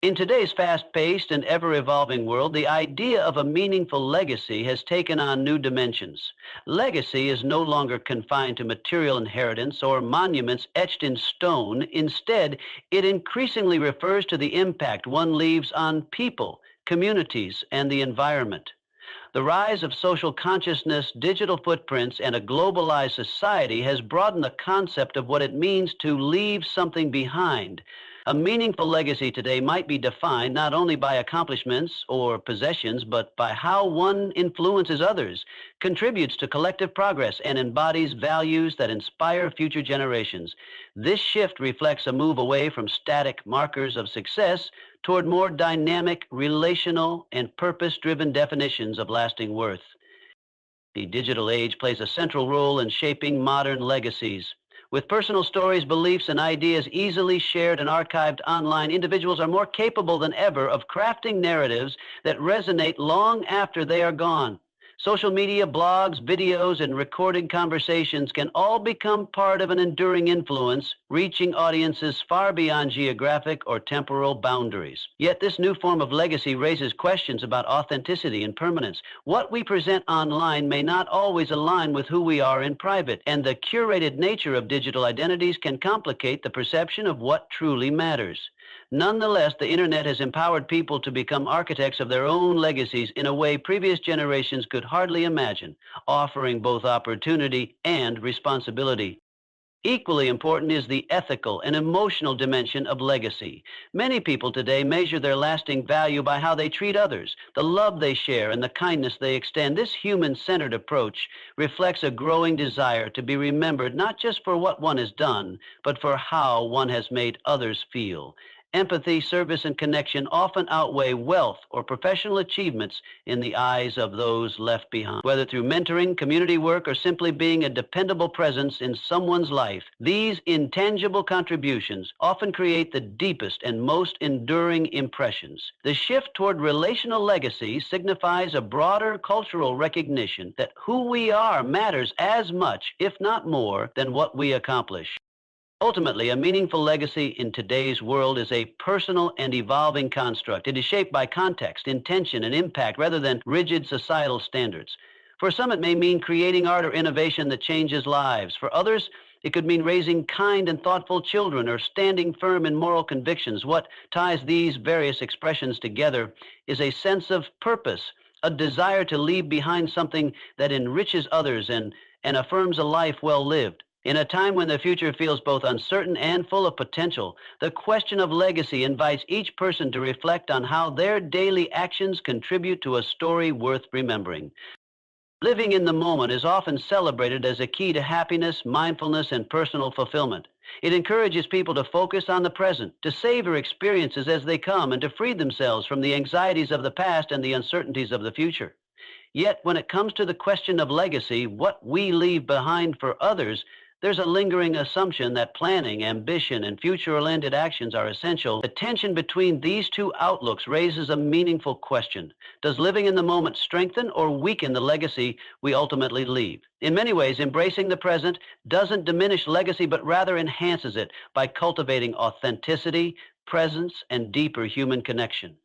In today's fast paced and ever evolving world, the idea of a meaningful legacy has taken on new dimensions. Legacy is no longer confined to material inheritance or monuments etched in stone. Instead, it increasingly refers to the impact one leaves on people, communities, and the environment. The rise of social consciousness, digital footprints, and a globalized society has broadened the concept of what it means to leave something behind. A meaningful legacy today might be defined not only by accomplishments or possessions, but by how one influences others, contributes to collective progress, and embodies values that inspire future generations. This shift reflects a move away from static markers of success toward more dynamic, relational, and purpose driven definitions of lasting worth. The digital age plays a central role in shaping modern legacies. With personal stories, beliefs, and ideas easily shared and archived online, individuals are more capable than ever of crafting narratives that resonate long after they are gone. Social media, blogs, videos, and recorded conversations can all become part of an enduring influence, reaching audiences far beyond geographic or temporal boundaries. Yet this new form of legacy raises questions about authenticity and permanence. What we present online may not always align with who we are in private, and the curated nature of digital identities can complicate the perception of what truly matters. Nonetheless, the internet has empowered people to become architects of their own legacies in a way previous generations could hardly imagine, offering both opportunity and responsibility. Equally important is the ethical and emotional dimension of legacy. Many people today measure their lasting value by how they treat others, the love they share, and the kindness they extend. This human-centered approach reflects a growing desire to be remembered not just for what one has done, but for how one has made others feel. Empathy, service, and connection often outweigh wealth or professional achievements in the eyes of those left behind. Whether through mentoring, community work, or simply being a dependable presence in someone's life, these intangible contributions often create the deepest and most enduring impressions. The shift toward relational legacy signifies a broader cultural recognition that who we are matters as much, if not more, than what we accomplish. Ultimately, a meaningful legacy in today's world is a personal and evolving construct. It is shaped by context, intention, and impact rather than rigid societal standards. For some, it may mean creating art or innovation that changes lives. For others, it could mean raising kind and thoughtful children or standing firm in moral convictions. What ties these various expressions together is a sense of purpose, a desire to leave behind something that enriches others and affirms a life well lived. In a time when the future feels both uncertain and full of potential, the question of legacy invites each person to reflect on how their daily actions contribute to a story worth remembering. Living in the moment is often celebrated as a key to happiness, mindfulness, and personal fulfillment. It encourages people to focus on the present, to savor experiences as they come, and to free themselves from the anxieties of the past and the uncertainties of the future. Yet, when it comes to the question of legacy, what we leave behind for others, there's a lingering assumption that planning, ambition, and future-oriented actions are essential. The tension between these two outlooks raises a meaningful question. Does living in the moment strengthen or weaken the legacy we ultimately leave? In many ways, embracing the present doesn't diminish legacy, but rather enhances it by cultivating authenticity, presence, and deeper human connection.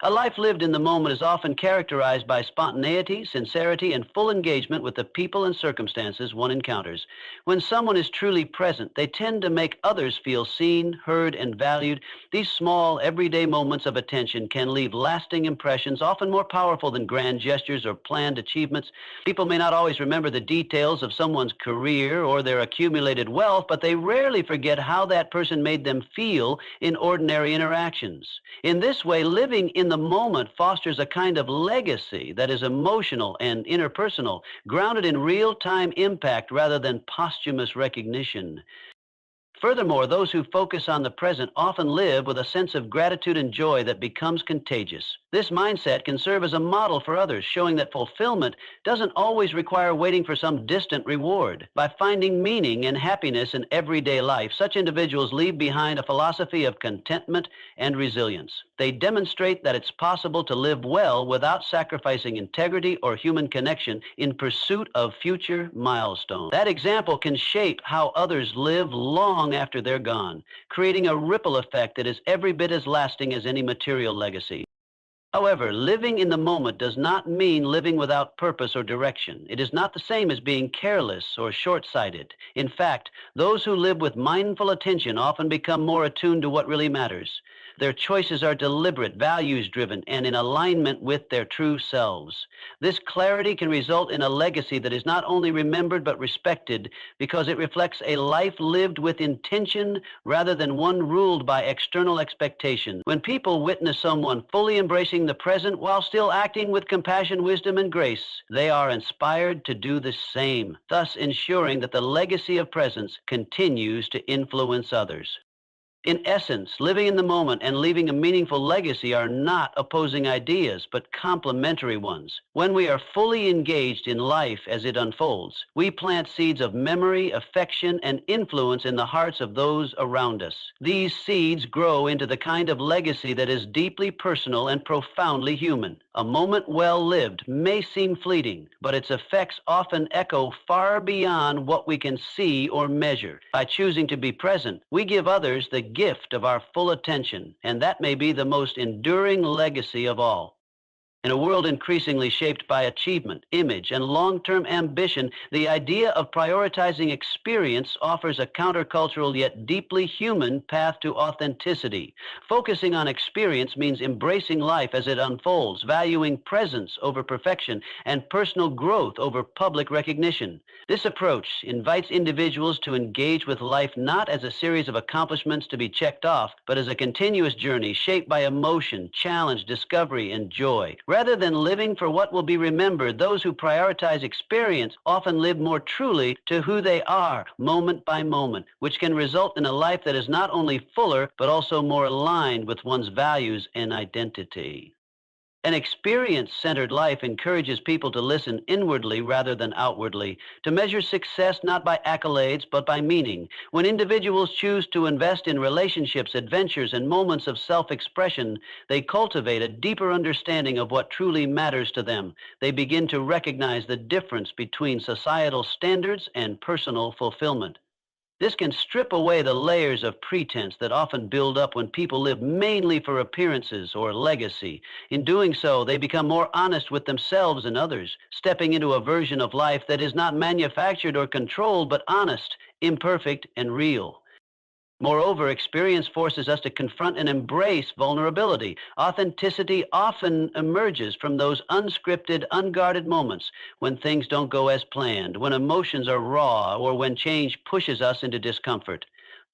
A life lived in the moment is often characterized by spontaneity, sincerity, and full engagement with the people and circumstances one encounters. When someone is truly present, they tend to make others feel seen, heard, and valued. These small, everyday moments of attention can leave lasting impressions, often more powerful than grand gestures or planned achievements. People may not always remember the details of someone's career or their accumulated wealth, but they rarely forget how that person made them feel in ordinary interactions. In this way, living in the moment fosters a kind of legacy that is emotional and interpersonal, grounded in real-time impact rather than posthumous recognition. Furthermore, those who focus on the present often live with a sense of gratitude and joy that becomes contagious. This mindset can serve as a model for others, showing that fulfillment doesn't always require waiting for some distant reward. By finding meaning and happiness in everyday life, such individuals leave behind a philosophy of contentment and resilience. They demonstrate that it's possible to live well without sacrificing integrity or human connection in pursuit of future milestones. That example can shape how others live long after they're gone, creating a ripple effect that is every bit as lasting as any material legacy. However, living in the moment does not mean living without purpose or direction. It is not the same as being careless or short-sighted. In fact, those who live with mindful attention often become more attuned to what really matters. Their choices are deliberate, values-driven, and in alignment with their true selves. This clarity can result in a legacy that is not only remembered but respected because it reflects a life lived with intention rather than one ruled by external expectations. When people witness someone fully embracing the present while still acting with compassion, wisdom, and grace, they are inspired to do the same, thus ensuring that the legacy of presence continues to influence others. In essence, living in the moment and leaving a meaningful legacy are not opposing ideas, but complementary ones. When we are fully engaged in life as it unfolds, we plant seeds of memory, affection, and influence in the hearts of those around us. These seeds grow into the kind of legacy that is deeply personal and profoundly human. A moment well lived may seem fleeting, but its effects often echo far beyond what we can see or measure. By choosing to be present, we give others the gift of our full attention, and that may be the most enduring legacy of all. In a world increasingly shaped by achievement, image, and long-term ambition, the idea of prioritizing experience offers a countercultural yet deeply human path to authenticity. Focusing on experience means embracing life as it unfolds, valuing presence over perfection, and personal growth over public recognition. This approach invites individuals to engage with life not as a series of accomplishments to be checked off, but as a continuous journey shaped by emotion, challenge, discovery, and joy. Rather than living for what will be remembered, those who prioritize experience often live more truly to who they are, moment by moment, which can result in a life that is not only fuller, but also more aligned with one's values and identity. An experience-centered life encourages people to listen inwardly rather than outwardly, to measure success not by accolades but by meaning. When individuals choose to invest in relationships, adventures, and moments of self-expression, they cultivate a deeper understanding of what truly matters to them. They begin to recognize the difference between societal standards and personal fulfillment. This can strip away the layers of pretense that often build up when people live mainly for appearances or legacy. In doing so, they become more honest with themselves and others, stepping into a version of life that is not manufactured or controlled, but honest, imperfect, and real. Moreover, experience forces us to confront and embrace vulnerability. Authenticity often emerges from those unscripted, unguarded moments when things don't go as planned, when emotions are raw, or when change pushes us into discomfort.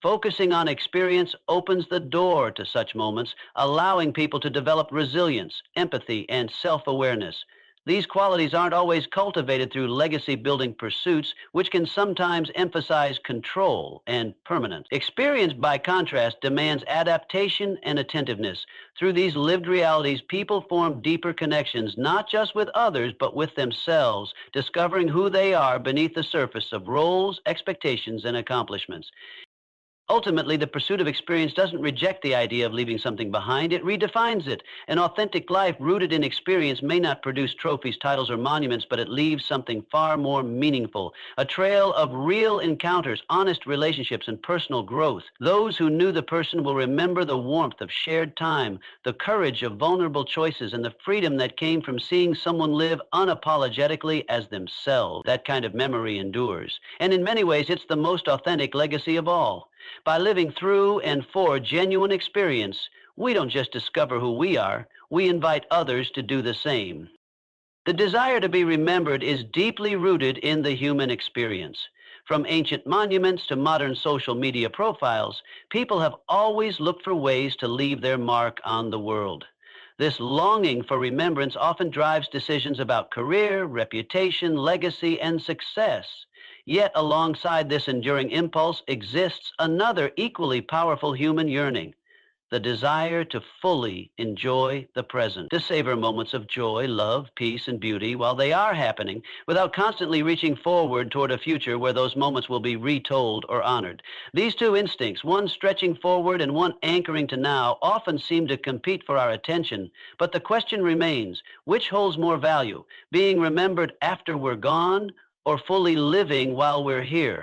Focusing on experience opens the door to such moments, allowing people to develop resilience, empathy, and self-awareness. These qualities aren't always cultivated through legacy-building pursuits, which can sometimes emphasize control and permanence. Experience, by contrast, demands adaptation and attentiveness. Through these lived realities, people form deeper connections, not just with others, but with themselves, discovering who they are beneath the surface of roles, expectations, and accomplishments. Ultimately, the pursuit of experience doesn't reject the idea of leaving something behind. It redefines it. An authentic life rooted in experience may not produce trophies, titles, or monuments, but it leaves something far more meaningful. A trail of real encounters, honest relationships, and personal growth. Those who knew the person will remember the warmth of shared time, the courage of vulnerable choices, and the freedom that came from seeing someone live unapologetically as themselves. That kind of memory endures. And in many ways, it's the most authentic legacy of all. By living through and for genuine experience, we don't just discover who we are, we invite others to do the same. The desire to be remembered is deeply rooted in the human experience. From ancient monuments to modern social media profiles, people have always looked for ways to leave their mark on the world. This longing for remembrance often drives decisions about career, reputation, legacy, and success. Yet alongside this enduring impulse exists another equally powerful human yearning, the desire to fully enjoy the present, to savor moments of joy, love, peace, and beauty while they are happening, without constantly reaching forward toward a future where those moments will be retold or honored. These two instincts, one stretching forward and one anchoring to now, often seem to compete for our attention. But the question remains, which holds more value, being remembered after we're gone or fully living while we're here?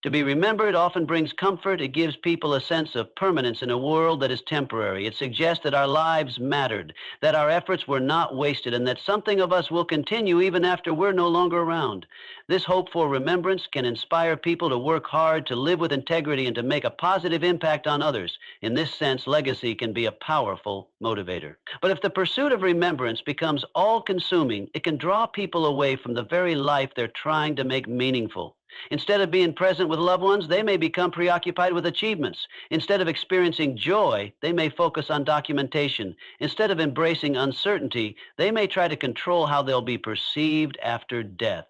To be remembered often brings comfort. It gives people a sense of permanence in a world that is temporary. It suggests that our lives mattered, that our efforts were not wasted, and that something of us will continue even after we're no longer around. This hope for remembrance can inspire people to work hard, to live with integrity, and to make a positive impact on others. In this sense, legacy can be a powerful motivator. But if the pursuit of remembrance becomes all-consuming, it can draw people away from the very life they're trying to make meaningful. Instead of being present with loved ones, they may become preoccupied with achievements. Instead of experiencing joy, they may focus on documentation. Instead of embracing uncertainty, they may try to control how they'll be perceived after death.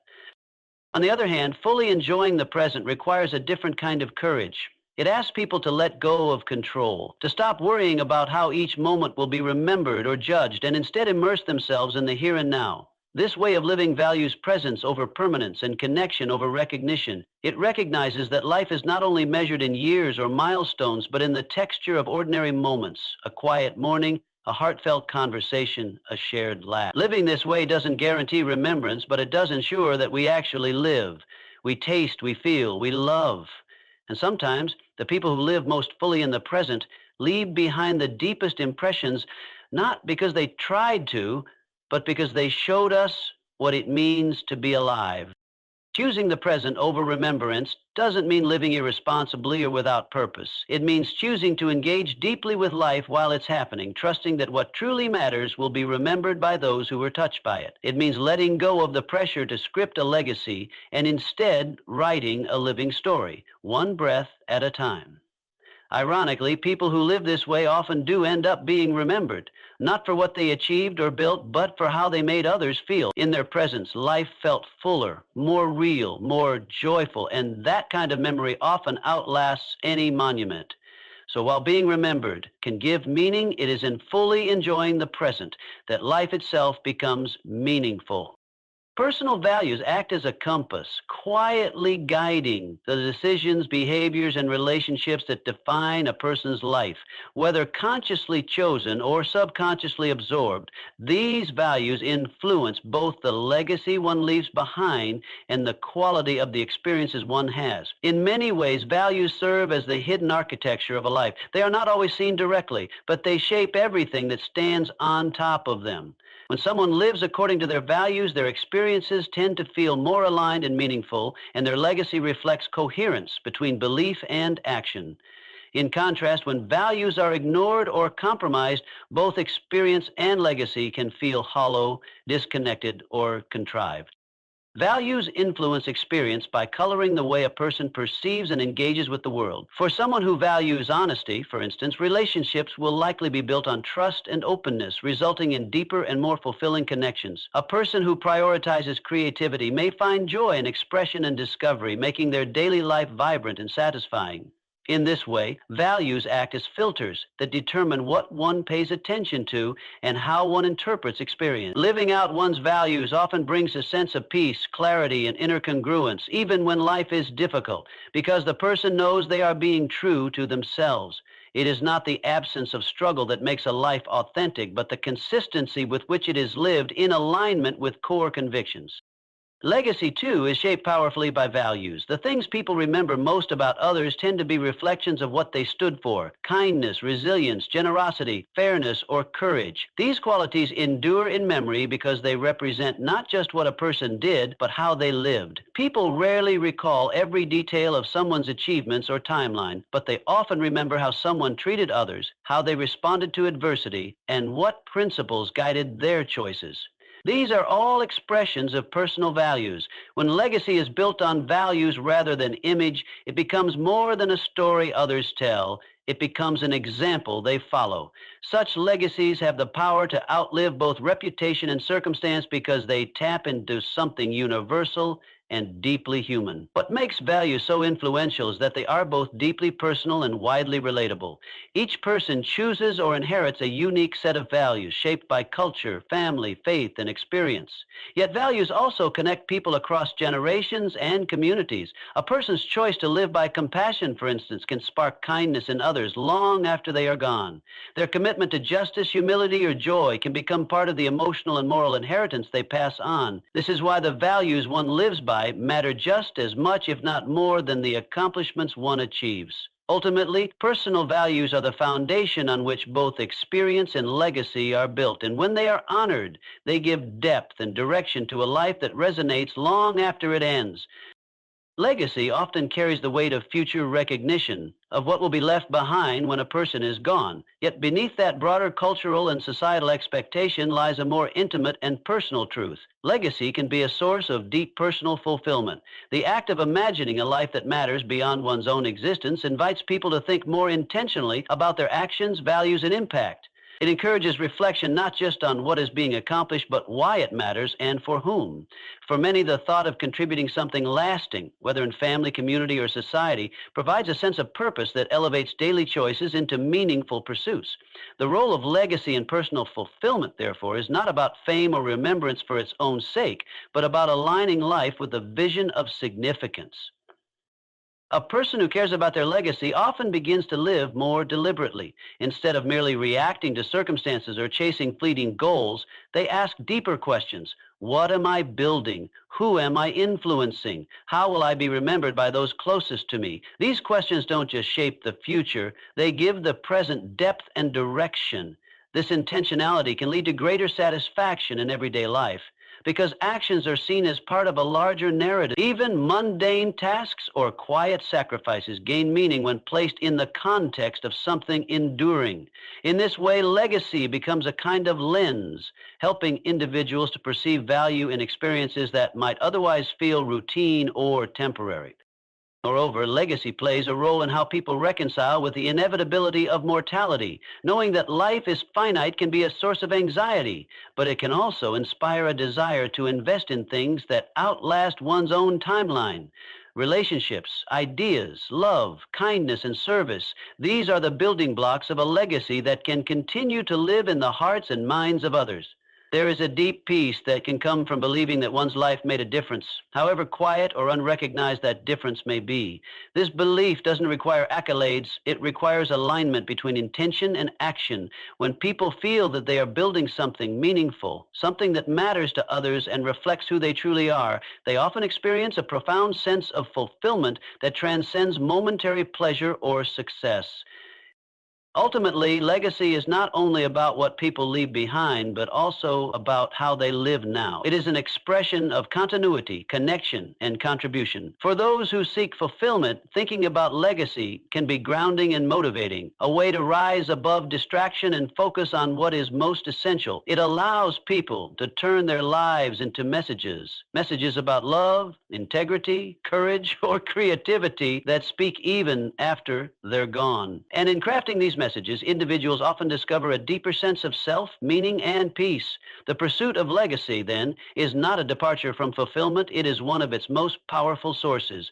On the other hand, fully enjoying the present requires a different kind of courage. It asks people to let go of control, to stop worrying about how each moment will be remembered or judged, and instead immerse themselves in the here and now. This way of living values presence over permanence and connection over recognition. It recognizes that life is not only measured in years or milestones, but in the texture of ordinary moments, a quiet morning, a heartfelt conversation, a shared laugh. Living this way doesn't guarantee remembrance, but it does ensure that we actually live. We taste, we feel, we love. And sometimes the people who live most fully in the present leave behind the deepest impressions, not because they tried to, but because they showed us what it means to be alive. Choosing the present over remembrance doesn't mean living irresponsibly or without purpose. It means choosing to engage deeply with life while it's happening, trusting that what truly matters will be remembered by those who were touched by it. It means letting go of the pressure to script a legacy and instead writing a living story, one breath at a time. Ironically, people who live this way often do end up being remembered, not for what they achieved or built, but for how they made others feel. In their presence, life felt fuller, more real, more joyful, and that kind of memory often outlasts any monument. So while being remembered can give meaning, it is in fully enjoying the present that life itself becomes meaningful. Personal values act as a compass, quietly guiding the decisions, behaviors, and relationships that define a person's life. Whether consciously chosen or subconsciously absorbed, these values influence both the legacy one leaves behind and the quality of the experiences one has. In many ways, values serve as the hidden architecture of a life. They are not always seen directly, but they shape everything that stands on top of them. When someone lives according to their values, their experiences tend to feel more aligned and meaningful, and their legacy reflects coherence between belief and action. In contrast, when values are ignored or compromised, both experience and legacy can feel hollow, disconnected, or contrived. Values influence experience by coloring the way a person perceives and engages with the world. For someone who values honesty, for instance, relationships will likely be built on trust and openness, resulting in deeper and more fulfilling connections. A person who prioritizes creativity may find joy in expression and discovery, making their daily life vibrant and satisfying. In this way, values act as filters that determine what one pays attention to and how one interprets experience. Living out one's values often brings a sense of peace, clarity, and inner congruence, even when life is difficult, because the person knows they are being true to themselves. It is not the absence of struggle that makes a life authentic, but the consistency with which it is lived in alignment with core convictions. Legacy, too, is shaped powerfully by values. The things people remember most about others tend to be reflections of what they stood for: kindness, resilience, generosity, fairness, or courage. These qualities endure in memory because they represent not just what a person did, but how they lived. People rarely recall every detail of someone's achievements or timeline, but they often remember how someone treated others, how they responded to adversity, and what principles guided their choices. These are all expressions of personal values. When legacy is built on values rather than image, it becomes more than a story others tell. It becomes an example they follow. Such legacies have the power to outlive both reputation and circumstance because they tap into something universal and deeply human. What makes values so influential is that they are both deeply personal and widely relatable. Each person chooses or inherits a unique set of values shaped by culture, family, faith, and experience. Yet values also connect people across generations and communities. A person's choice to live by compassion, for instance, can spark kindness in others long after they are gone. Their commitment to justice, humility, or joy can become part of the emotional and moral inheritance they pass on. This is why the values one lives by matter just as much, if not more, than the accomplishments one achieves. Ultimately, personal values are the foundation on which both experience and legacy are built, and when they are honored, they give depth and direction to a life that resonates long after it ends. Legacy often carries the weight of future recognition of what will be left behind when a person is gone. Yet beneath that broader cultural and societal expectation lies a more intimate and personal truth. Legacy can be a source of deep personal fulfillment. The act of imagining a life that matters beyond one's own existence invites people to think more intentionally about their actions, values, and impact. It encourages reflection not just on what is being accomplished, but why it matters and for whom. For many, the thought of contributing something lasting, whether in family, community, or society, provides a sense of purpose that elevates daily choices into meaningful pursuits. The role of legacy and personal fulfillment, therefore, is not about fame or remembrance for its own sake, but about aligning life with a vision of significance. A person who cares about their legacy often begins to live more deliberately. Instead of merely reacting to circumstances or chasing fleeting goals, they ask deeper questions. What am I building? Who am I influencing? How will I be remembered by those closest to me? These questions don't just shape the future, they give the present depth and direction. This intentionality can lead to greater satisfaction in everyday life, because actions are seen as part of a larger narrative. Even mundane tasks or quiet sacrifices gain meaning when placed in the context of something enduring. In this way, legacy becomes a kind of lens, helping individuals to perceive value in experiences that might otherwise feel routine or temporary. Moreover, legacy plays a role in how people reconcile with the inevitability of mortality. Knowing that life is finite can be a source of anxiety, but it can also inspire a desire to invest in things that outlast one's own timeline. Relationships, ideas, love, kindness, and service, these are the building blocks of a legacy that can continue to live in the hearts and minds of others. There is a deep peace that can come from believing that one's life made a difference, however quiet or unrecognized that difference may be. This belief doesn't require accolades, it requires alignment between intention and action. When people feel that they are building something meaningful, something that matters to others and reflects who they truly are, they often experience a profound sense of fulfillment that transcends momentary pleasure or success. Ultimately, legacy is not only about what people leave behind, but also about how they live now. It is an expression of continuity, connection, and contribution. For those who seek fulfillment, thinking about legacy can be grounding and motivating, a way to rise above distraction and focus on what is most essential. It allows people to turn their lives into messages about love, integrity, courage, or creativity that speak even after they're gone. And in crafting these messages, individuals often discover a deeper sense of self, meaning, and peace. The pursuit of legacy, then, is not a departure from fulfillment. It is one of its most powerful sources.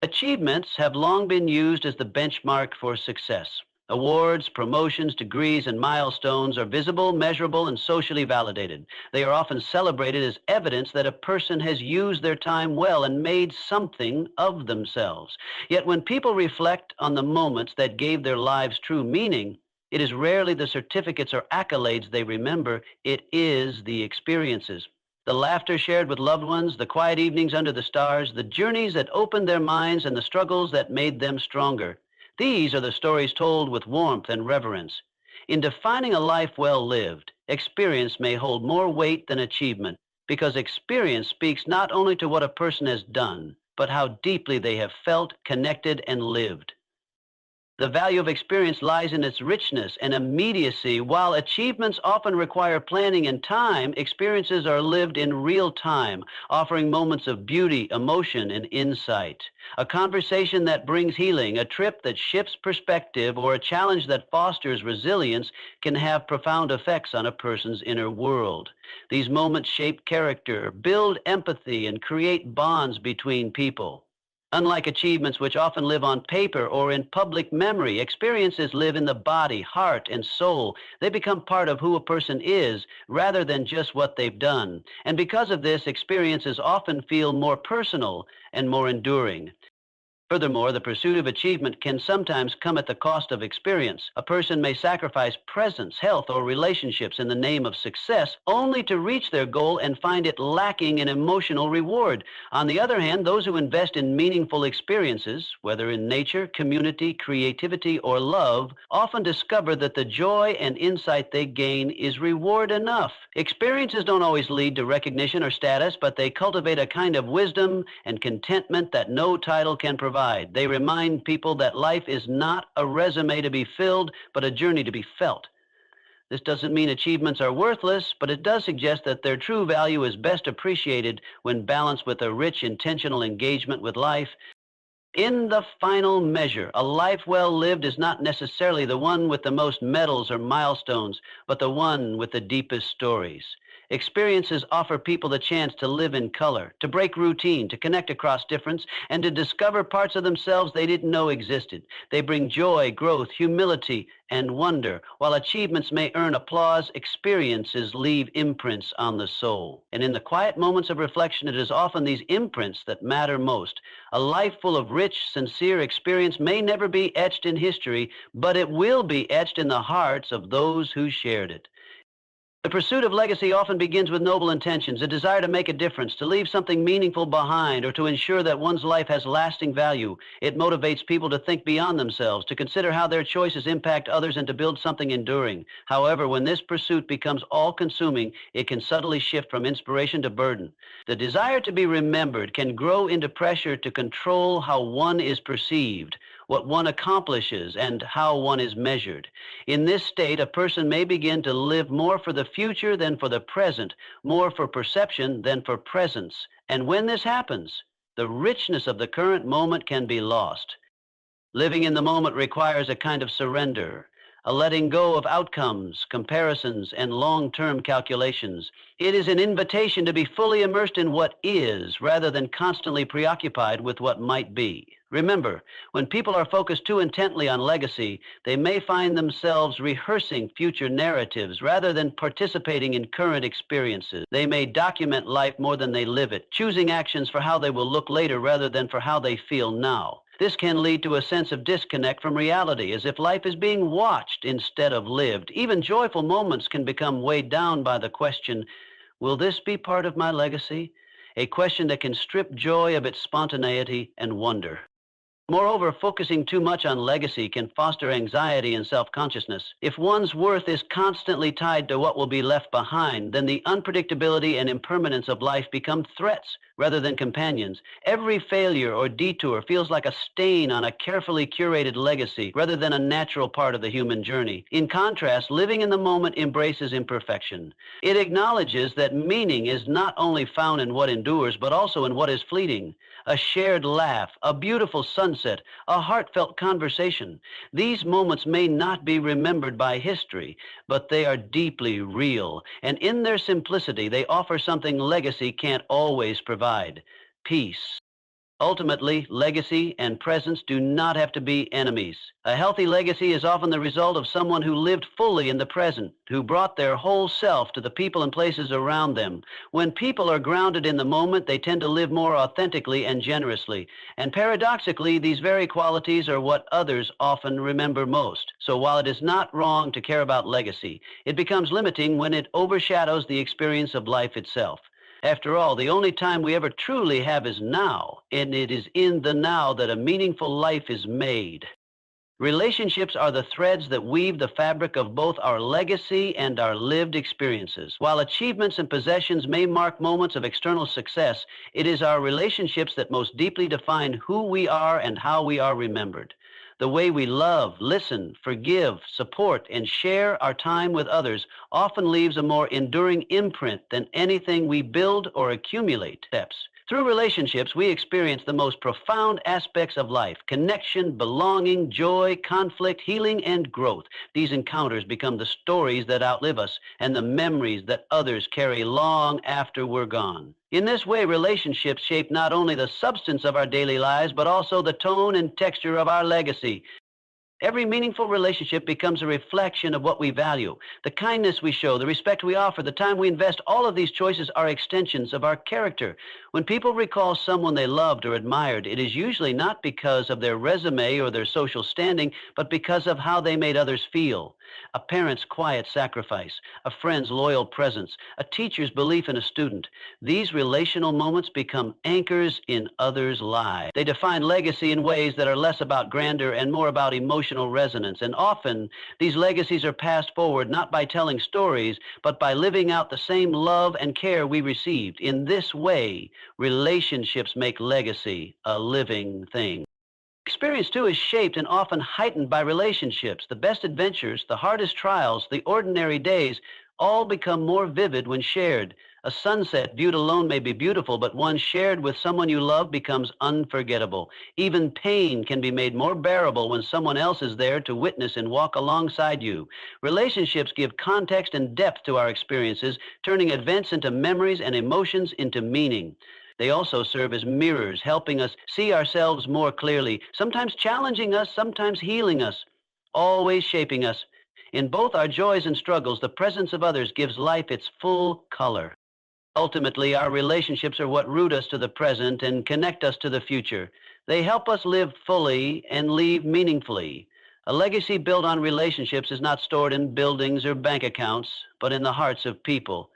Achievements have long been used as the benchmark for success. Awards, promotions, degrees, and milestones are visible, measurable, and socially validated. They are often celebrated as evidence that a person has used their time well and made something of themselves. Yet when people reflect on the moments that gave their lives true meaning, it is rarely the certificates or accolades they remember, it is the experiences. The laughter shared with loved ones, the quiet evenings under the stars, the journeys that opened their minds, and the struggles that made them stronger. These are the stories told with warmth and reverence. In defining a life well lived, experience may hold more weight than achievement, because experience speaks not only to what a person has done, but how deeply they have felt, connected, and lived. The value of experience lies in its richness and immediacy. While achievements often require planning and time, experiences are lived in real time, offering moments of beauty, emotion, and insight. A conversation that brings healing, a trip that shifts perspective, or a challenge that fosters resilience can have profound effects on a person's inner world. These moments shape character, build empathy, and create bonds between people. Unlike achievements which often live on paper or in public memory, experiences live in the body, heart, and soul. They become part of who a person is rather than just what they've done. And because of this, experiences often feel more personal and more enduring. Furthermore, the pursuit of achievement can sometimes come at the cost of experience. A person may sacrifice presence, health, or relationships in the name of success only to reach their goal and find it lacking in emotional reward. On the other hand, those who invest in meaningful experiences, whether in nature, community, creativity, or love, often discover that the joy and insight they gain is reward enough. Experiences don't always lead to recognition or status, but they cultivate a kind of wisdom and contentment that no title can provide. They remind people that life is not a resume to be filled, but a journey to be felt. This doesn't mean achievements are worthless, but it does suggest that their true value is best appreciated when balanced with a rich, intentional engagement with life. In the final measure, a life well lived is not necessarily the one with the most medals or milestones, but the one with the deepest stories. Experiences offer people the chance to live in color, to break routine, to connect across difference, and to discover parts of themselves they didn't know existed. They bring joy, growth, humility, and wonder. While achievements may earn applause, experiences leave imprints on the soul. And in the quiet moments of reflection, it is often these imprints that matter most. A life full of rich, sincere experience may never be etched in history, but it will be etched in the hearts of those who shared it. The pursuit of legacy often begins with noble intentions, a desire to make a difference, to leave something meaningful behind, or to ensure that one's life has lasting value. It motivates people to think beyond themselves, to consider how their choices impact others, and to build something enduring. However, when this pursuit becomes all-consuming, it can subtly shift from inspiration to burden. The desire to be remembered can grow into pressure to control how one is perceived, what one accomplishes, and how one is measured. In this state, a person may begin to live more for the future than for the present, more for perception than for presence. And when this happens, the richness of the current moment can be lost. Living in the moment requires a kind of surrender, a letting go of outcomes, comparisons, and long-term calculations. It is an invitation to be fully immersed in what is, rather than constantly preoccupied with what might be. Remember, when people are focused too intently on legacy, they may find themselves rehearsing future narratives rather than participating in current experiences. They may document life more than they live it, choosing actions for how they will look later rather than for how they feel now. This can lead to a sense of disconnect from reality, as if life is being watched instead of lived. Even joyful moments can become weighed down by the question, will this be part of my legacy? A question that can strip joy of its spontaneity and wonder. Moreover, focusing too much on legacy can foster anxiety and self-consciousness. If one's worth is constantly tied to what will be left behind, then the unpredictability and impermanence of life become threats rather than companions. Every failure or detour feels like a stain on a carefully curated legacy rather than a natural part of the human journey. In contrast, living in the moment embraces imperfection. It acknowledges that meaning is not only found in what endures, but also in what is fleeting. A shared laugh, a beautiful sunset, a heartfelt conversation. These moments may not be remembered by history, but they are deeply real, and in their simplicity, they offer something legacy can't always provide: peace. Ultimately, legacy and presence do not have to be enemies. A healthy legacy is often the result of someone who lived fully in the present, who brought their whole self to the people and places around them. When people are grounded in the moment, they tend to live more authentically and generously. And paradoxically, these very qualities are what others often remember most. So while it is not wrong to care about legacy, it becomes limiting when it overshadows the experience of life itself. After all, the only time we ever truly have is now, and it is in the now that a meaningful life is made. Relationships are the threads that weave the fabric of both our legacy and our lived experiences. While achievements and possessions may mark moments of external success, it is our relationships that most deeply define who we are and how we are remembered. The way we love, listen, forgive, support, and share our time with others often leaves a more enduring imprint than anything we build or accumulate. Steps. Through relationships, we experience the most profound aspects of life: connection, belonging, joy, conflict, healing, and growth. These encounters become the stories that outlive us and the memories that others carry long after we're gone. In this way, relationships shape not only the substance of our daily lives, but also the tone and texture of our legacy. Every meaningful relationship becomes a reflection of what we value. The kindness we show, the respect we offer, the time we invest, all of these choices are extensions of our character. When people recall someone they loved or admired, it is usually not because of their resume or their social standing, but because of how they made others feel. A parent's quiet sacrifice, a friend's loyal presence, a teacher's belief in a student. These relational moments become anchors in others' lives. They define legacy in ways that are less about grandeur and more about emotional resonance. And often, these legacies are passed forward not by telling stories, but by living out the same love and care we received. In this way, relationships make legacy a living thing. Experience, too, is shaped and often heightened by relationships. The best adventures, the hardest trials, the ordinary days all become more vivid when shared. A sunset viewed alone may be beautiful, but one shared with someone you love becomes unforgettable. Even pain can be made more bearable when someone else is there to witness and walk alongside you. Relationships give context and depth to our experiences, turning events into memories and emotions into meaning. They also serve as mirrors, helping us see ourselves more clearly, sometimes challenging us, sometimes healing us, always shaping us. In both our joys and struggles, the presence of others gives life its full color. Ultimately, our relationships are what root us to the present and connect us to the future. They help us live fully and leave meaningfully. A legacy built on relationships is not stored in buildings or bank accounts, but in the hearts of people.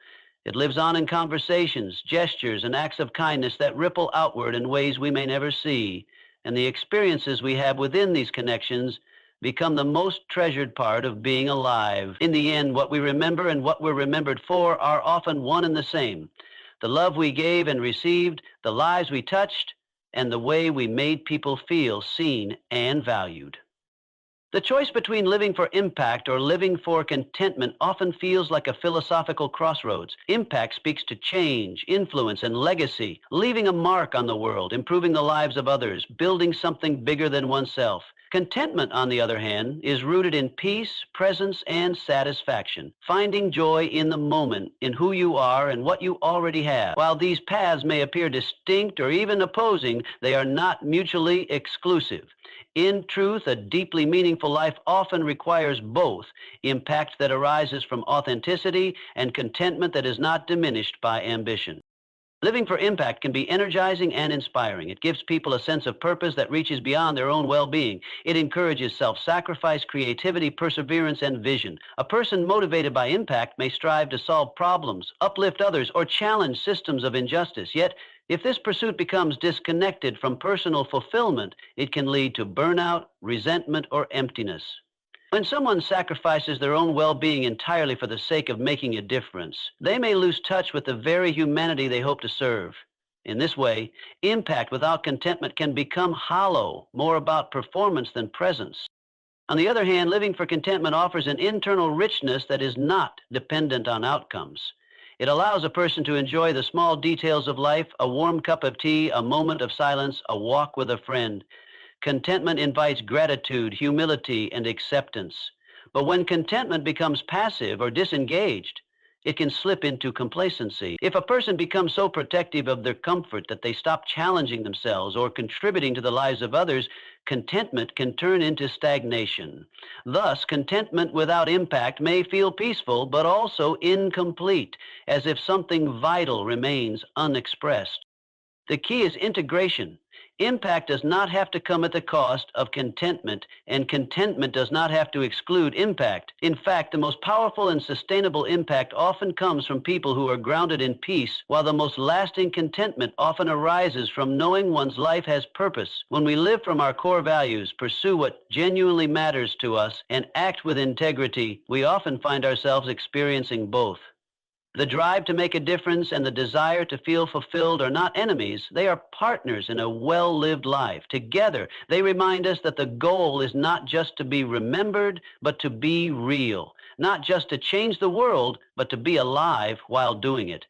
It lives on in conversations, gestures, and acts of kindness that ripple outward in ways we may never see. And the experiences we have within these connections become the most treasured part of being alive. In the end, what we remember and what we're remembered for are often one and the same. The love we gave and received, the lives we touched, and the way we made people feel seen and valued. The choice between living for impact or living for contentment often feels like a philosophical crossroads. Impact speaks to change, influence, and legacy, leaving a mark on the world, improving the lives of others, building something bigger than oneself. Contentment, on the other hand, is rooted in peace, presence, and satisfaction, finding joy in the moment, in who you are and what you already have. While these paths may appear distinct or even opposing, they are not mutually exclusive. In truth, a deeply meaningful life often requires both: impact that arises from authenticity and contentment that is not diminished by ambition. Living for impact can be energizing and inspiring. It gives people a sense of purpose that reaches beyond their own well-being. It encourages self-sacrifice, creativity, perseverance, and vision. A person motivated by impact may strive to solve problems, uplift others, or challenge systems of injustice. Yet, if this pursuit becomes disconnected from personal fulfillment, it can lead to burnout, resentment, or emptiness. When someone sacrifices their own well-being entirely for the sake of making a difference, they may lose touch with the very humanity they hope to serve. In this way, impact without contentment can become hollow, more about performance than presence. On the other hand, living for contentment offers an internal richness that is not dependent on outcomes. It allows a person to enjoy the small details of life: a warm cup of tea, a moment of silence, a walk with a friend. Contentment invites gratitude, humility, and acceptance. But when contentment becomes passive or disengaged, it can slip into complacency. If a person becomes so protective of their comfort that they stop challenging themselves or contributing to the lives of others, contentment can turn into stagnation. Thus, contentment without impact may feel peaceful, but also incomplete, as if something vital remains unexpressed. The key is integration. Impact does not have to come at the cost of contentment, and contentment does not have to exclude impact. In fact, the most powerful and sustainable impact often comes from people who are grounded in peace, while the most lasting contentment often arises from knowing one's life has purpose. When we live from our core values, pursue what genuinely matters to us, and act with integrity, we often find ourselves experiencing both. The drive to make a difference and the desire to feel fulfilled are not enemies. They are partners in a well-lived life. Together, they remind us that the goal is not just to be remembered, but to be real. Not just to change the world, but to be alive while doing it.